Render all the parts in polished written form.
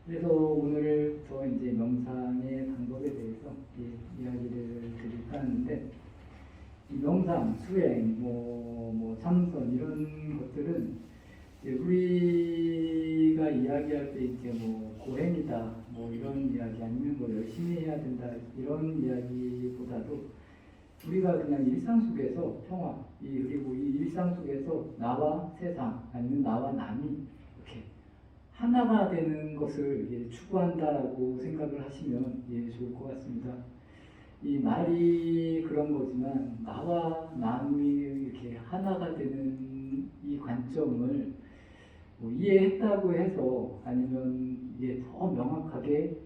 그래서 오늘부터 이제 명상의 방법에 대해서 이야기를 드릴까 하는데, 이 명상, 수행, 참선 이런 것들은 이제 우리가 이야기할 때 이제 고행이다, 이런 이야기 아니면 열심히 해야 된다 이런 이야기보다도 우리가 그냥 일상 속에서 평화, 그리고 이 일상 속에서 나와 세상 아니면 나와 남이 이렇게 하나가 되는 것을 추구한다라고 생각을 하시면 좋을 것 같습니다. 이 말이 그런 거지만 나와 남이 이렇게 하나가 되는 이 관점을 이해했다고 해서 아니면 더 명확하게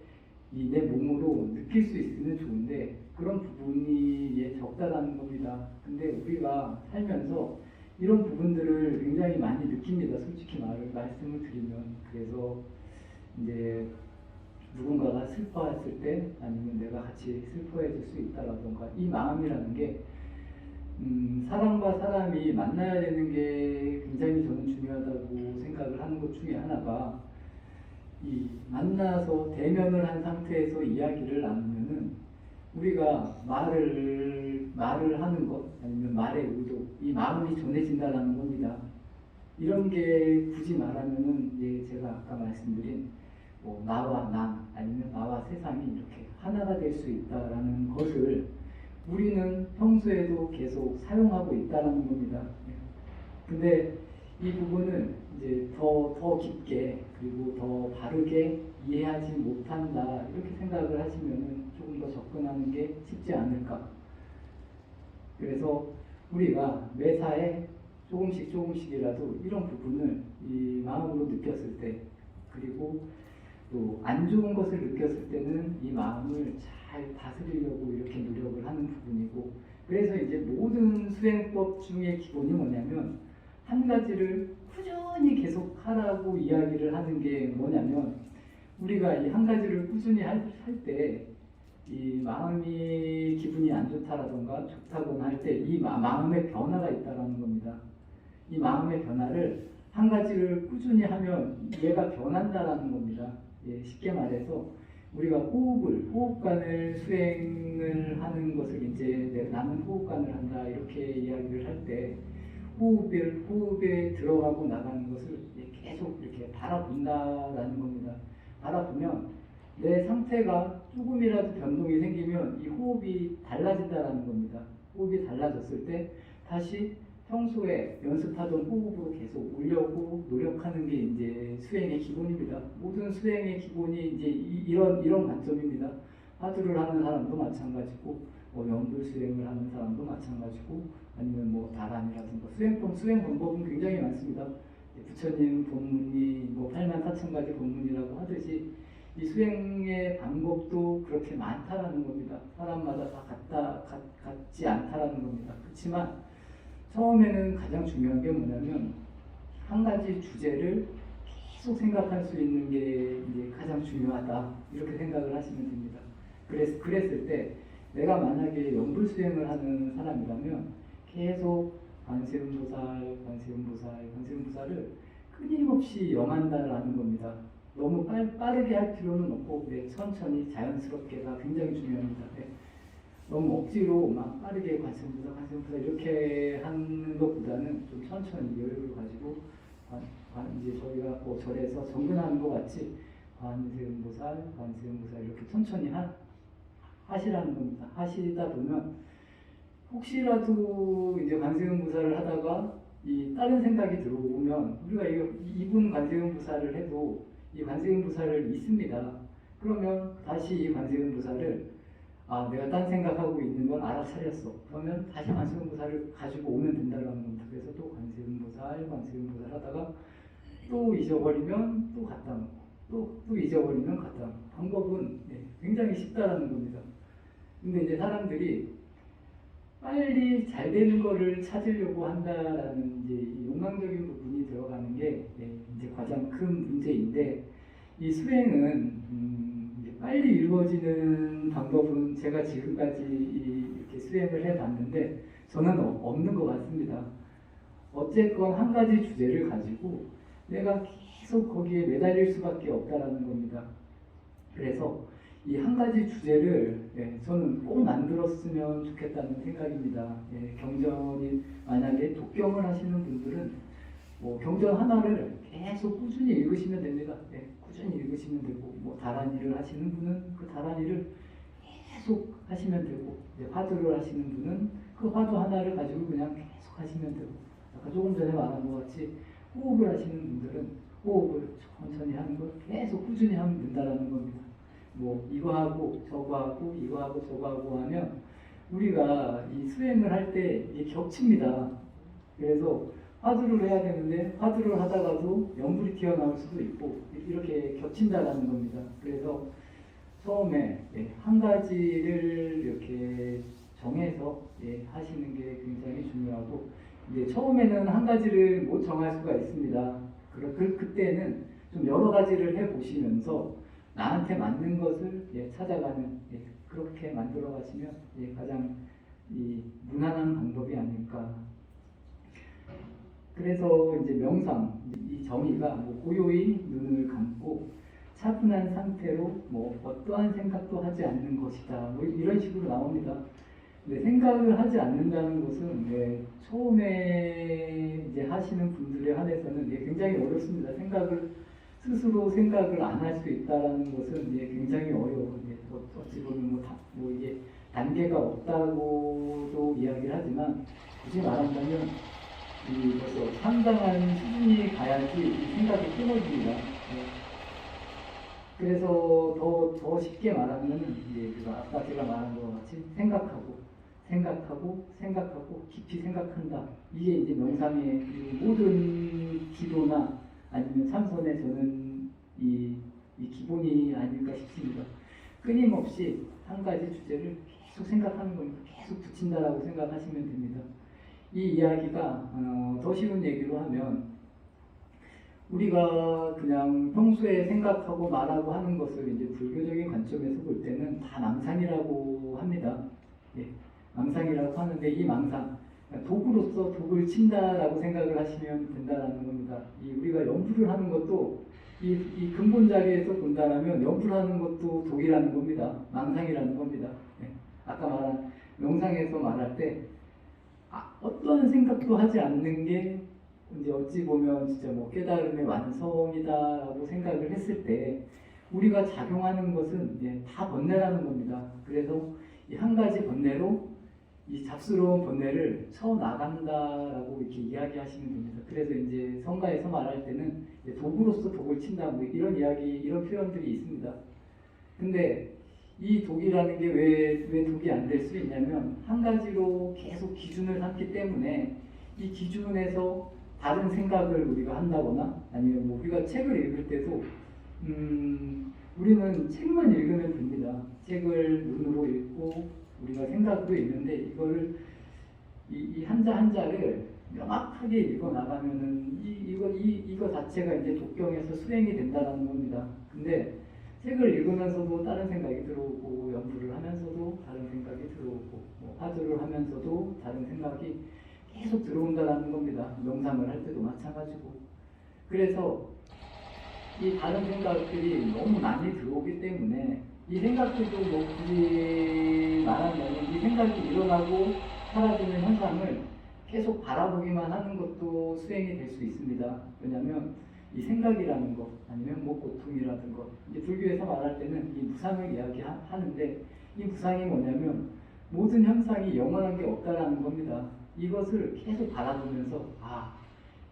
내 몸으로 느낄 수 있으면 좋은데 그런 부분이 적다라는 겁니다. 근데 우리가 살면서 이런 부분들을 굉장히 많이 느낍니다. 솔직히 말씀을 드리면. 그래서 이제 누군가가 슬퍼했을 때 아니면 내가 같이 슬퍼해줄 수 있다라던가 이 마음이라는 게 사람과 사람이 만나야 되는 게 굉장히 저는 중요하다고 생각을 하는 것 중에 하나가 이 만나서 대면을 한 상태에서 이야기를 나누면은 우리가 말을 하는 것 아니면 말의 의도 이 마음이 전해진다라는 겁니다. 이런 게 굳이 말하면은 제가 아까 말씀드린 나와 남 아니면 나와 세상이 이렇게 하나가 될 수 있다라는 것을 우리는 평소에도 계속 사용하고 있다라는 겁니다. 근데 이 부분을 이제 더 깊게 그리고 더 바르게 이해하지 못한다 이렇게 생각을 하시면은 조금 더 접근하는 게 쉽지 않을까. 그래서 우리가 매사에 조금씩이라도 이런 부분을 이 마음으로 느꼈을 때 그리고 또 안 좋은 것을 느꼈을 때는 이 마음을 잘 다스리려고 이렇게 노력을 하는 부분이고, 그래서 이제 모든 수행법 중에 기본이 뭐냐면 한 가지를 꾸준히 계속 하라고 이야기를 하는 게 뭐냐면 우리가 이 한 가지를 꾸준히 할 때 이 마음이 기분이 안 좋다라던가 좋다거나 할 때 이 마음의 변화가 있다라는 겁니다. 이 마음의 변화를 한 가지를 꾸준히 하면 얘가 변한다라는 겁니다. 쉽게 말해서 우리가 호흡관을 수행을 하는 것을 이제 나는 호흡관을 한다 이렇게 이야기를 할 때 호흡에 들어가고 나가는 것을 계속 이렇게 바라본다라는 겁니다. 바라보면 내 상태가 조금이라도 변동이 생기면 이 호흡이 달라진다라는 겁니다. 호흡이 달라졌을 때 다시 평소에 연습하던 호흡으로 계속 오려고 노력하는 게 이제 수행의 기본입니다. 모든 수행의 기본이 이제 이런 관점입니다. 화두를 하는 사람도 마찬가지고, 연불 수행을 하는 사람도 마찬가지고, 아니면 다란이라든가 수행 방법은 굉장히 많습니다. 부처님 법문이 84,000가지 법문이라고 하듯이 이 수행의 방법도 그렇게 많다라는 겁니다. 사람마다 다 같지 않다라는 겁니다. 그렇지만 처음에는 가장 중요한 게 뭐냐면 한 가지 주제를 계속 생각할 수 있는 게 이제 가장 중요하다 이렇게 생각을 하시면 됩니다. 그랬을 때 내가 만약에 연불 수행을 하는 사람이라면 계속 관세음보살을 끊임없이 영한다라는 겁니다. 너무 빠르게 할 필요는 없고 천천히 자연스럽게가 굉장히 중요합니다. 너무 억지로 막 빠르게 관세음보살 이렇게 하는 것보다는 좀 천천히 여유를 가지고 이제 저희가 절에서 정근하는 것 같이 관세음보살 이렇게 천천히 하시라는 겁니다. 하시다 보면 혹시라도 이제 관세음보살을 하다가 이 다른 생각이 들어오면 우리가 이분 관세음보살을 해도 이 관세음보살을 있습니다. 그러면 다시 이 관세음보살을 내가 딴 생각하고 있는 건 알아차렸어. 그러면 다시 관세음보살을 가지고 오면 된다는 겁니다. 그래서 또 관세음보살 하다가 또 잊어버리면 또 갖다 놓고 또 잊어버리면 갖다 놓고 방법은 굉장히 쉽다라는 겁니다. 근데 이제 사람들이 빨리 잘 되는 거를 찾으려고 한다라는 이제 욕망적인 부분이 들어가는 게 이제 가장 큰 문제인데 이 수행은 빨리 이루어지는 방법은 제가 지금까지 이렇게 수행을 해봤는데 저는 없는 것 같습니다. 어쨌건 한 가지 주제를 가지고 내가 계속 거기에 매달릴 수밖에 없다라는 겁니다. 그래서 이 한 가지 주제를 저는 꼭 만들었으면 좋겠다는 생각입니다. 경전이 만약에 독경을 하시는 분들은 뭐 경전 하나를 계속 꾸준히 읽으시면 됩니다. 꾸준히 읽으시면 되고, 뭐 다란이를 하시는 분은 그 다란이를 계속 하시면 되고, 화두를 하시는 분은 그 화두 하나를 가지고 그냥 계속 하시면 되고, 아까 조금 전에 말한 것 같이 호흡을 하시는 분들은 호흡을 천천히 하는 걸 계속 꾸준히 하면 된다라는 겁니다. 뭐 이거 하고 저거 하고 이거 하고 저거 하고 하면 우리가 이 수행을 할 때 이게 겹칩니다. 그래서 화두를 해야 되는데 화두를 하다가도 연불이 튀어나올 수도 있고 이렇게 겹친다라는 겁니다. 그래서 처음에 한 가지를 이렇게 정해서 하시는 게 굉장히 중요하고, 이제 처음에는 한 가지를 못 정할 수가 있습니다. 그때는 좀 여러 가지를 해보시면서 나한테 맞는 것을 찾아가는, 그렇게 만들어 가시면 가장 무난한 방법이 아닐까. 그래서 이제 명상, 이 정의가 뭐 고요히 눈을 감고 차분한 상태로 뭐 어떠한 생각도 하지 않는 것이다, 뭐 이런 식으로 나옵니다. 근데 생각을 하지 않는다는 것은 처음에 이제 하시는 분들에 한해서는 굉장히 어렵습니다. 스스로 생각을 안 할 수 있다는 것은 굉장히 어려워요. 어찌 보면 뭐 이게 단계가 없다고도 이야기를 하지만, 굳이 말한다면 벌써 상당한 수준이 가야지 이 생각이 끊어집니다. 그래서 더 쉽게 말하면 아까 제가 말한 것 같이 생각하고 깊이 생각한다. 이게 이제 명상의 모든 기도나 아니면 참선의 저는 이 기본이 아닐까 싶습니다. 끊임없이 한 가지 주제를 계속 생각하는 겁니다. 계속 붙인다라고 생각하시면 됩니다. 이 이야기가 더 쉬운 얘기로 하면, 우리가 그냥 평소에 생각하고 말하고 하는 것을 이제 불교적인 관점에서 볼 때는 다 망상이라고 합니다. 망상이라고 하는데, 이 망상, 독으로서 독을 친다라고 생각을 하시면 된다라는 겁니다. 우리가 연불을 하는 것도 이 근본 자리에서 본다라면 연불을 하는 것도 독이라는 겁니다. 망상이라는 겁니다. 아까 말한 명상에서 말할 때 어떠한 생각도 하지 않는 게 이제 어찌 보면 진짜 뭐 깨달음의 완성이다라고 생각을 했을 때 우리가 작용하는 것은 다 번뇌라는 겁니다. 그래서 이 한 가지 번뇌로 이 잡스러운 번뇌를 쳐 나간다라고 이렇게 이야기하시면 됩니다. 그래서 이제 성가에서 말할 때는 독으로서 독을 친다, 뭐 이런 표현들이 있습니다. 근데 이 독이라는 게 왜 독이 안 될 수 있냐면, 한 가지로 계속 기준을 삼기 때문에 이 기준에서 다른 생각을 우리가 한다거나, 아니면 뭐 우리가 책을 읽을 때도 우리는 책만 읽으면 됩니다. 책을 눈으로 읽고 우리가 생각으로 읽는데, 이거를 이 한자 한자를 명확하게 읽어 나가면은 이거 자체가 이제 독경에서 수행이 된다라는 겁니다. 근데 책을 읽으면서도 다른 생각이 들어오고, 연구를 하면서도 다른 생각이 들어오고, 뭐 화두를 하면서도 다른 생각이 계속 들어온다라는 겁니다. 명상을 할 때도 마찬가지고. 그래서 이 다른 생각들이 너무 많이 들어오기 때문에, 이 생각들도 뭐 굳이 말하면 이 생각이 일어나고 사라지는 현상을 계속 바라보기만 하는 것도 수행이 될 수 있습니다. 왜냐하면 이 생각이라는 것, 아니면 뭐 고통이라든 것, 이제 불교에서 말할 때는 이 무상을 이야기하는데, 이 무상이 뭐냐면 모든 현상이 영원한 게 없다라는 겁니다. 이것을 계속 바라보면서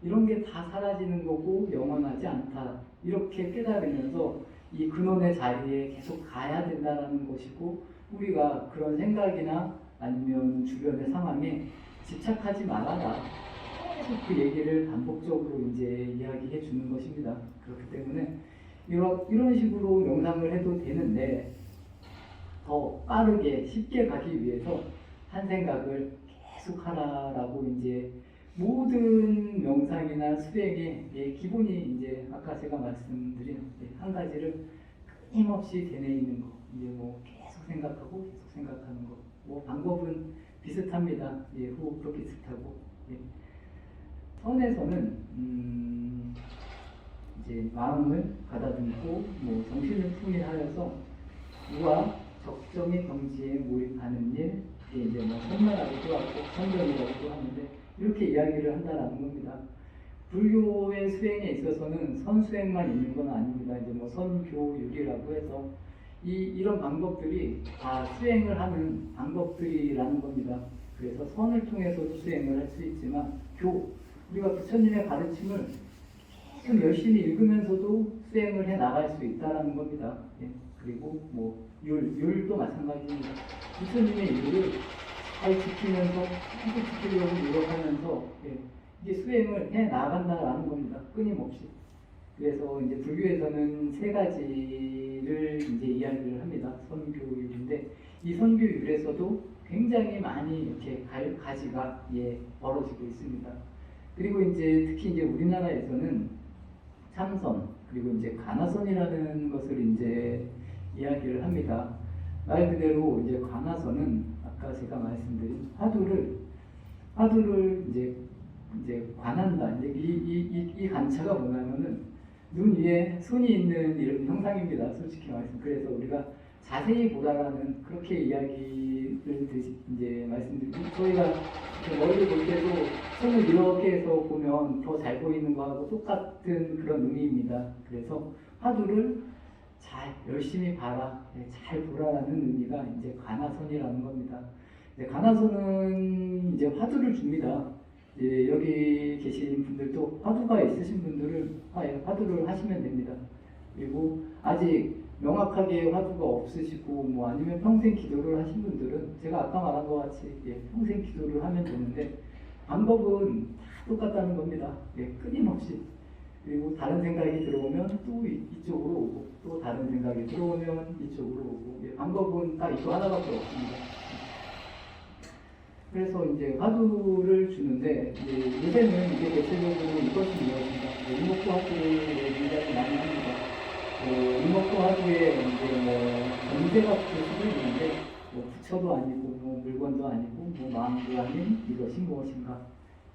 이런 게 다 사라지는 거고 영원하지 않다, 이렇게 깨달으면서 이 근원의 자리에 계속 가야 된다는 것이고, 우리가 그런 생각이나 아니면 주변의 상황에 집착하지 말아라, 계속 그 얘기를 반복적으로 이제 이야기해 주는 것입니다. 그렇기 때문에 이런 식으로 명상을 해도 되는데, 더 빠르게 쉽게 가기 위해서 한 생각을 계속 하라라고 이제 모든 명상이나 수행의 기본이 이제 아까 제가 말씀드린 한 가지를 끊임없이 되뇌이는 거, 이제 뭐 계속 생각하고 계속 생각하는 거, 뭐 방법은 비슷합니다. 호흡도 비슷하고. 선에서는 이제 마음을 가다듬고 뭐 정신을 풍미하여서 우와 적정의 경지에 몰입하는 일, 이게 이제 뭐 선만하기도 하고 선전이라고도 하는데 이렇게 이야기를 한다라는 겁니다. 불교의 수행에 있어서는 선수행만 있는 건 아닙니다. 이제 뭐 선교율이라고 해서 이런 방법들이 다 수행을 하는 방법들이라는 겁니다. 그래서 선을 통해서도 수행을 할 수 있지만 우리가 부처님의 가르침을 계속 열심히 읽으면서도 수행을 해 나갈 수 있다라는 겁니다. 예. 그리고 뭐 율도 마찬가지입니다. 부처님의 율을 잘 지키면서 계속 지키려고 노력하면서 예. 이게 수행을 해 나간다라는 겁니다. 끊임없이. 그래서 이제 불교에서는 세 가지를 이제 이야기를 합니다. 선교율인데 이 선교율에서도 굉장히 많이 이렇게 가지가 벌어지고 있습니다. 그리고 이제 특히 이제 우리나라에서는 참선 그리고 이제 가나선이라는 것을 이제 이야기를 합니다. 말 그대로 이제 가나선은 아까 제가 말씀드린 화두를 이제 관한다. 이제 이 간차가 뭐냐면은 눈 위에 손이 있는 이런 형상입니다. 솔직히 말씀. 그래서 우리가 자세히 보다라는 그렇게 이야기를 이제 말씀드리고 저희가 멀리 볼 때도 손을 이렇게 해서 보면 더 잘 보이는 거하고 똑같은 그런 의미입니다. 그래서 화두를 잘 열심히 봐라, 잘 보라라는 의미가 이제 가나선이라는 겁니다. 이제 가나선은 이제 화두를 줍니다. 이제 여기 계신 분들도 화두가 있으신 분들은 화두를 하시면 됩니다. 그리고 아직 명확하게 화두가 없으시고 뭐 아니면 평생 기도를 하신 분들은 제가 아까 말한 것 같이 평생 기도를 하면 되는데 방법은 다 똑같다는 겁니다. 끊임없이. 그리고 다른 생각이 들어오면 또 이쪽으로 오고 또 다른 생각이 들어오면 이쪽으로 오고 방법은 딱 이거 하나밖에 없습니다. 그래서 이제 화두를 주는데 요새는 이게 대체적으로 이것이 무엇인가 이목구 화두를 굉장히 많이 합니다. 이목구 화두에 이제 뭐 문제가 붙을 수도 있는데 뭐 부처도 아니고 뭐 물건도 아니고 뭐 마음도 아닌 이것이 무엇인가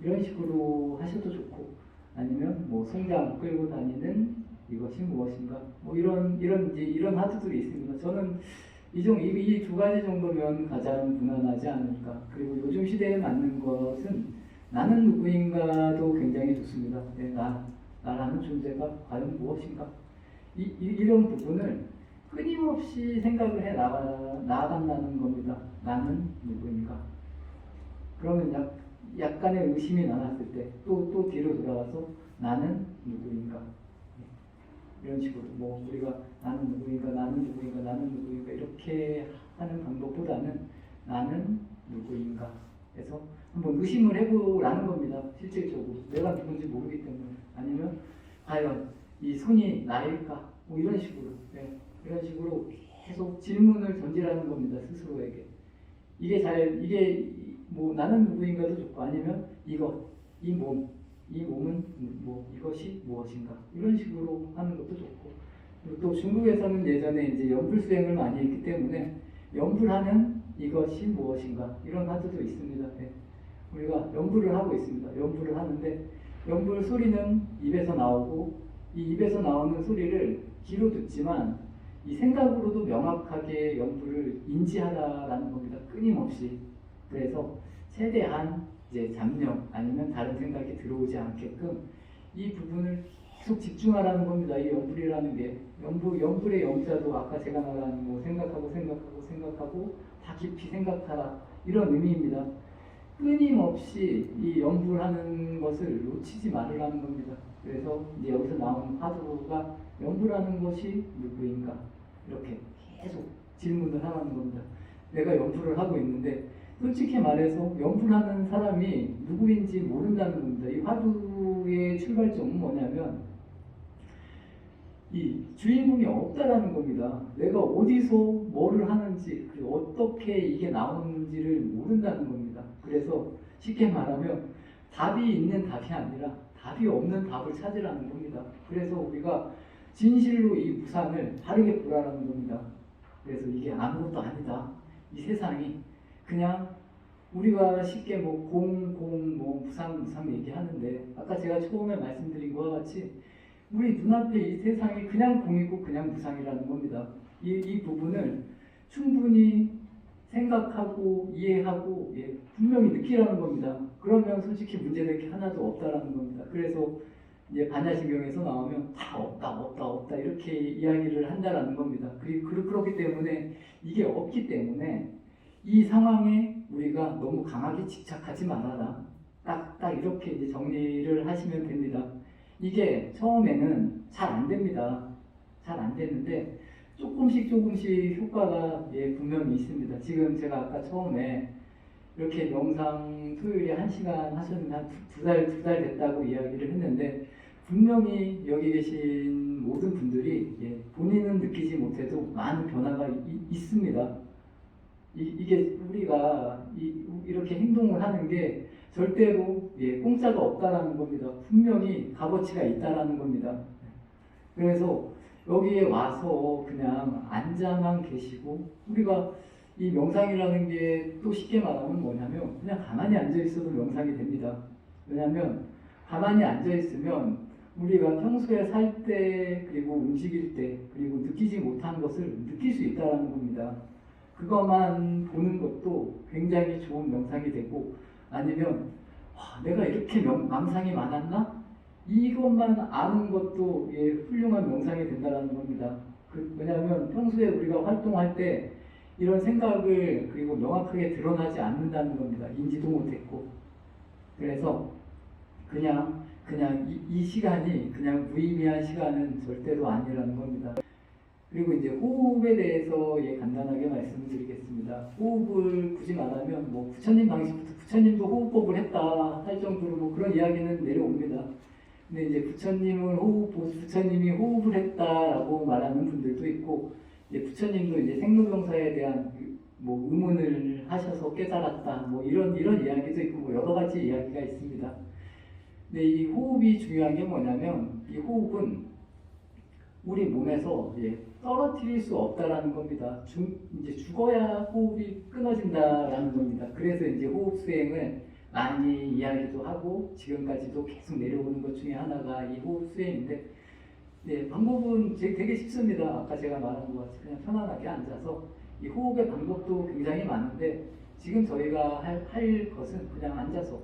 이런 식으로 하셔도 좋고 아니면 뭐 송장 끌고 다니는 이것이 무엇인가 뭐 이런 화두들이 있습니다. 저는 이 두 가지 정도면 가장 무난하지 않을까. 그리고 요즘 시대에 맞는 것은 나는 누구인가도 굉장히 좋습니다. 나라는 존재가 과연 무엇인가. 이런 부분을 끊임없이 생각을 해 나간다는 겁니다. 나는 누구인가. 그러면 약간의 의심이 남았을 때 또 뒤로 돌아가서 나는 누구인가. 이런 식으로 뭐 우리가 나는 누구인가 이렇게 하는 방법보다는 나는 누구인가 해서 한번 의심을 해보라는 겁니다. 실질적으로 내가 누군지 모르기 때문에 아니면 과연 이 손이 나일까 뭐 이런 식으로 이런 식으로 계속 질문을 던지라는 겁니다. 스스로에게 이게 뭐 나는 누구인가도 좋고 아니면 이 몸은 뭐 이것이 무엇인가 이런 식으로 하는 것도 좋고 그리고 또 중국에서는 예전에 이제 연불 수행을 많이 했기 때문에 연불하는 이것이 무엇인가 이런 화두도 있습니다. 우리가 연불을 하고 있습니다. 연불을 하는데 연불 소리는 입에서 나오고 이 입에서 나오는 소리를 귀로 듣지만 이 생각으로도 명확하게 연불을 인지하라라는 겁니다. 끊임없이. 그래서 최대한 이제 잡념 아니면 다른 생각이 들어오지 않게끔 이 부분을 계속 집중하라는 겁니다. 이 연불이라는 게 연불의 영자도 아까 제가 말한 뭐 생각하고 다 깊이 생각하라 이런 의미입니다. 끊임없이 이 연불하는 것을 놓치지 말으라는 겁니다. 그래서 이제 여기서 나오는 화두가 연불하는 것이 누구인가 이렇게 계속 질문을 하라는 겁니다. 내가 연불을 하고 있는데 솔직히 말해서 연불하는 사람이 누구인지 모른다는 겁니다. 이 화두의 출발점은 뭐냐면 이 주인공이 없다라는 겁니다. 내가 어디서 뭐를 하는지 그리고 어떻게 이게 나오는지를 모른다는 겁니다. 그래서 쉽게 말하면 답이 있는 답이 아니라 답이 없는 답을 찾으라는 겁니다. 그래서 우리가 진실로 이 무상을 바르게 보라는 겁니다. 그래서 이게 아무것도 아니다. 이 세상이 그냥 우리가 쉽게 뭐 뭐 무상 얘기하는데 아까 제가 처음에 말씀드린 것과 같이 우리 눈앞에 이 세상이 그냥 공이고 그냥 무상이라는 겁니다. 이 부분을 충분히 생각하고 이해하고 분명히 느끼라는 겁니다. 그러면 솔직히 문제될 게 하나도 없다라는 겁니다. 그래서 이제 반야신경에서 나오면 다 없다 이렇게 이야기를 한다라는 겁니다. 그렇기 때문에 이게 없기 때문에 이 상황에 우리가 너무 강하게 집착하지 말아라. 딱 이렇게 이제 정리를 하시면 됩니다. 이게 처음에는 잘 안 됩니다. 잘 안 되는데 조금씩 효과가 분명히 있습니다. 지금 제가 아까 처음에 이렇게 명상 토요일에 1시간 하셨는데 한 두 달 됐다고 이야기를 했는데 분명히 여기 계신 모든 분들이 본인은 느끼지 못해도 많은 변화가 있습니다. 이게 우리가 이렇게 행동을 하는 게 절대로 공짜가 없다라는 겁니다. 분명히 값어치가 있다라는 겁니다. 그래서 여기에 와서 그냥 앉아만 계시고 우리가 이 명상이라는 게 또 쉽게 말하면 뭐냐면 그냥 가만히 앉아 있어도 명상이 됩니다. 왜냐하면 가만히 앉아 있으면 우리가 평소에 살 때 그리고 움직일 때 그리고 느끼지 못한 것을 느낄 수 있다는 겁니다. 그것만 보는 것도 굉장히 좋은 명상이 되고 아니면 내가 이렇게 망상이 많았나? 이것만 아는 것도 훌륭한 명상이 된다는 겁니다. 왜냐하면 평소에 우리가 활동할 때 이런 생각을 그리고 명확하게 드러나지 않는다는 겁니다. 인지도 못했고. 그래서 그냥 이 시간이 그냥 무의미한 시간은 절대로 아니라는 겁니다. 그리고 이제 호흡에 대해서 간단하게 말씀을 드리겠습니다. 호흡을 굳이 말하면 뭐 부처님 방식부터 부처님도 호흡법을 했다 할 정도로 뭐 그런 이야기는 내려옵니다. 근데 이제 부처님이 호흡을 했다라고 말하는 분들도 있고 이제 부처님도 이제 생로병사에 대한 뭐 의문을 하셔서 깨달았다 뭐 이런 이야기도 있고 뭐 여러 가지 이야기가 있습니다. 근데 이 호흡이 중요한 게 뭐냐면 이 호흡은 우리 몸에서 떨어뜨릴 수 없다라는 겁니다. 이제 죽어야 호흡이 끊어진다라는 겁니다. 그래서 이제 호흡 수행을 많이 이야기도 하고 지금까지도 계속 내려오는 것 중에 하나가 이 호흡 수행인데 방법은 되게 쉽습니다. 아까 제가 말한 것 같이 그냥 편안하게 앉아서 이 호흡의 방법도 굉장히 많은데 지금 저희가 할 것은 그냥 앉아서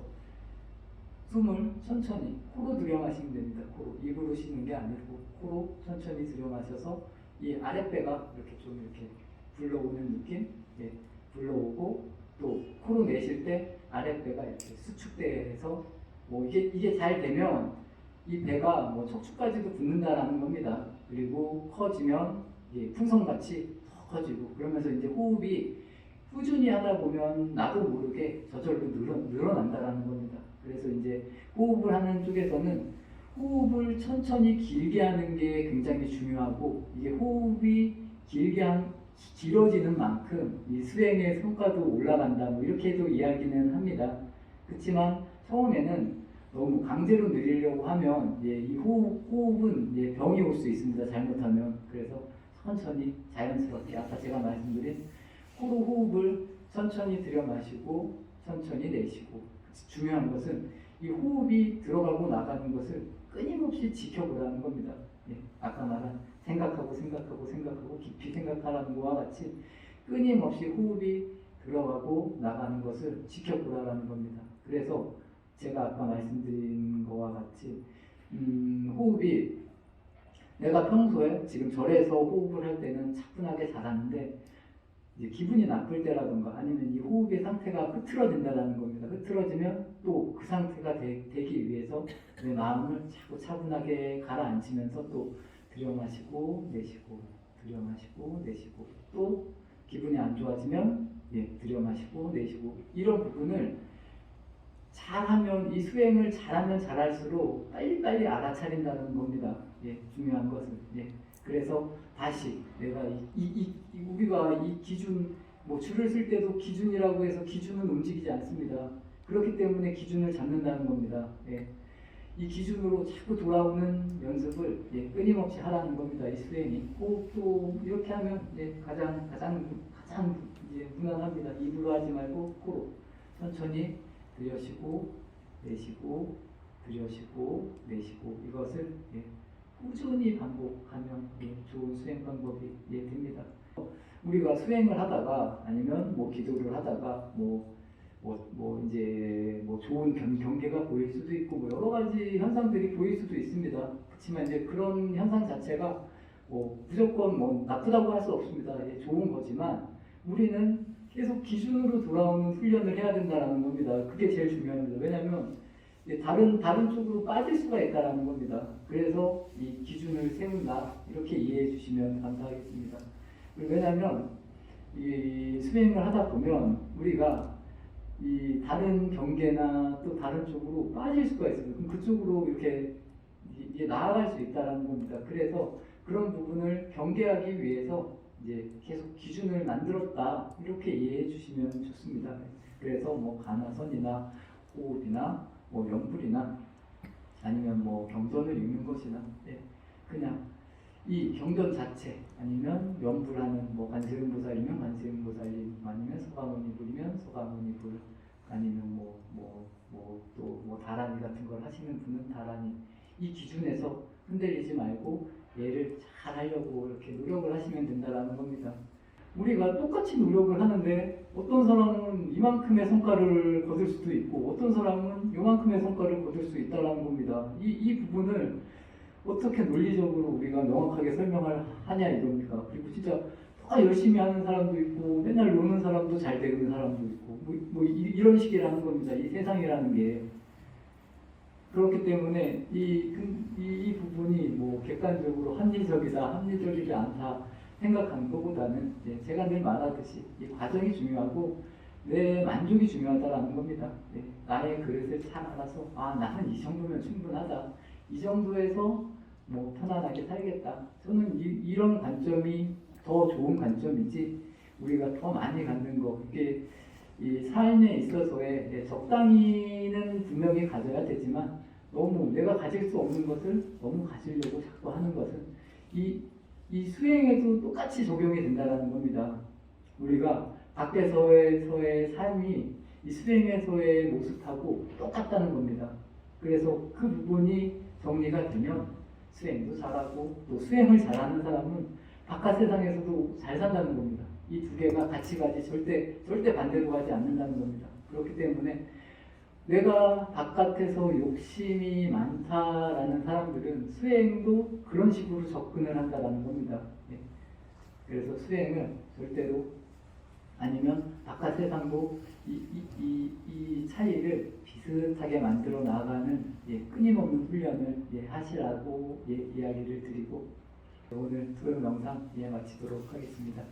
숨을 천천히 코로 들여 마시면 됩니다. 코로 입으로 쉬는 게 아니고 코로 천천히 들여 마셔서 이 아랫배가 이렇게 불러오는 느낌, 불러오고 또 코로 내쉴 때 아랫배가 이렇게 수축돼서 뭐 이게 잘 되면 이 배가 뭐 척추까지도 붙는다라는 겁니다. 그리고 커지면 풍선같이 더 커지고 그러면서 이제 호흡이 꾸준히 하다 보면 나도 모르게 저절로 늘어난다라는 겁니다. 그래서 이제 호흡을 하는 쪽에서는 호흡을 천천히 길게 하는 게 굉장히 중요하고 이게 호흡이 길어지는 만큼 이 수행의 성과도 올라간다 뭐 이렇게도 이야기는 합니다. 그렇지만 처음에는 너무 강제로 늘리려고 하면 이 호흡은 병이 올 수 있습니다. 잘못하면. 그래서 천천히 자연스럽게 아까 제가 말씀드린 코로 호흡을 천천히 들여 마시고 천천히 내쉬고 중요한 것은 이 호흡이 들어가고 나가는 것을 끊임없이 지켜보라는 겁니다. 아까 말한 생각하고 깊이 생각하라는 것과 같이 끊임없이 호흡이 들어가고 나가는 것을 지켜보라는 겁니다. 그래서 제가 아까 말씀드린 것과 같이 호흡이 내가 평소에 지금 절에서 호흡을 할 때는 차분하게 잘하는데 이제 기분이 나쁠 때라든가 아니면 이 호흡의 상태가 흐트러진다는 겁니다. 흐트러지면 또 그 상태가 되기 위해서 내 마음을 자꾸 차분하게 가라앉히면서 또 들여 마시고 내쉬고 들여 마시고 내쉬고 또 기분이 안 좋아지면 들여 마시고 내쉬고 이런 부분을 잘하면 이 수행을 잘하면 잘할수록 빨리빨리 알아차린다는 겁니다. 중요한 것은 그래서 다시 내가 우리가 이 기준 뭐 줄을 쓸 때도 기준이라고 해서 기준은 움직이지 않습니다. 그렇기 때문에 기준을 잡는다는 겁니다. 이 기준으로 자꾸 돌아오는 연습을 끊임없이 하라는 겁니다. 이 수행이 호흡도 이렇게 하면 가장 무난합니다. 입으로 하지 말고 코로 천천히 들여쉬고 내쉬고 들여쉬고 내쉬고 이것을 꾸준히 반복하면 좋은 수행 방법이 됩니다. 우리가 수행을 하다가 아니면 뭐 기도를 하다가 이제 좋은 경계가 보일 수도 있고 여러 가지 현상들이 보일 수도 있습니다. 그렇지만 이제 그런 현상 자체가 무조건 나쁘다고 할 수 없습니다. 좋은 거지만 우리는 계속 기준으로 돌아오는 훈련을 해야 된다는 겁니다. 그게 제일 중요합니다. 왜냐하면 다른 쪽으로 빠질 수가 있다는 겁니다. 그래서 이 기준을 세운다 이렇게 이해해 주시면 감사하겠습니다. 왜냐하면 이 수행을 하다 보면 우리가 이 다른 경계나 또 다른 쪽으로 빠질 수가 있습니다. 그럼 그쪽으로 이렇게 나아갈 수 있다는 겁니다. 그래서 그런 부분을 경계하기 위해서 이제 계속 기준을 만들었다 이렇게 이해해 주시면 좋습니다. 그래서 가나선이나 호흡이나 명불이나 아니면 경전을 읽는 것이나 그냥 이 경전 자체 아니면 명불하는 관세음보살이면 관세음보살님 아니면 서가모니불이면 서가모니불 아니면 또 다라니 같은 걸 하시는 분은 다라니 이 기준에서 흔들리지 말고 얘를 잘 하려고 이렇게 노력을 하시면 된다라는 겁니다. 우리가 똑같이 노력을 하는데 어떤 사람은 이만큼의 성과를 거둘 수도 있고 어떤 사람은 요만큼의 성과를 거둘 수 있다는 겁니다. 이 부분을 어떻게 논리적으로 우리가 명확하게 설명을 하냐 이겁니까? 그리고 진짜 더 열심히 하는 사람도 있고 맨날 노는 사람도 잘 되는 사람도 있고 이런 식이라는 겁니다. 이 세상이라는 게. 그렇기 때문에 이 부분이 객관적으로 합리적이지 않다 생각하는 것보다는 제가 늘 말하듯이 이 과정이 중요하고 내 만족이 중요하다라는 겁니다. 나의 그릇을 잘 알아서 나는 이 정도면 충분하다. 이 정도에서 편안하게 살겠다. 저는 이런 관점이 더 좋은 관점이지 우리가 더 많이 갖는 거 이게 이 삶에 있어서의 적당히는 분명히 가져야 되지만 너무 내가 가질 수 없는 것을 너무 가지려고 자꾸 하는 것은 이 수행에도 똑같이 적용이 된다는 겁니다. 우리가 밖에서의 삶이 이 수행에서의 모습하고 똑같다는 겁니다. 그래서 그 부분이 정리가 되면 수행도 잘하고 또 수행을 잘하는 사람은 바깥 세상에서도 잘 산다는 겁니다. 이 두 개가 같이 가지 절대 반대로 가지 않는다는 겁니다. 그렇기 때문에 내가 바깥에서 욕심이 많다라는 사람들은 수행도 그런 식으로 접근을 한다는 겁니다. 그래서 수행을 절대로 아니면 바깥 세상도 이 차이를 비슷하게 만들어 나가는 끊임없는 훈련을 하시라고 이야기를 드리고 오늘 토요 영상 마치도록 하겠습니다.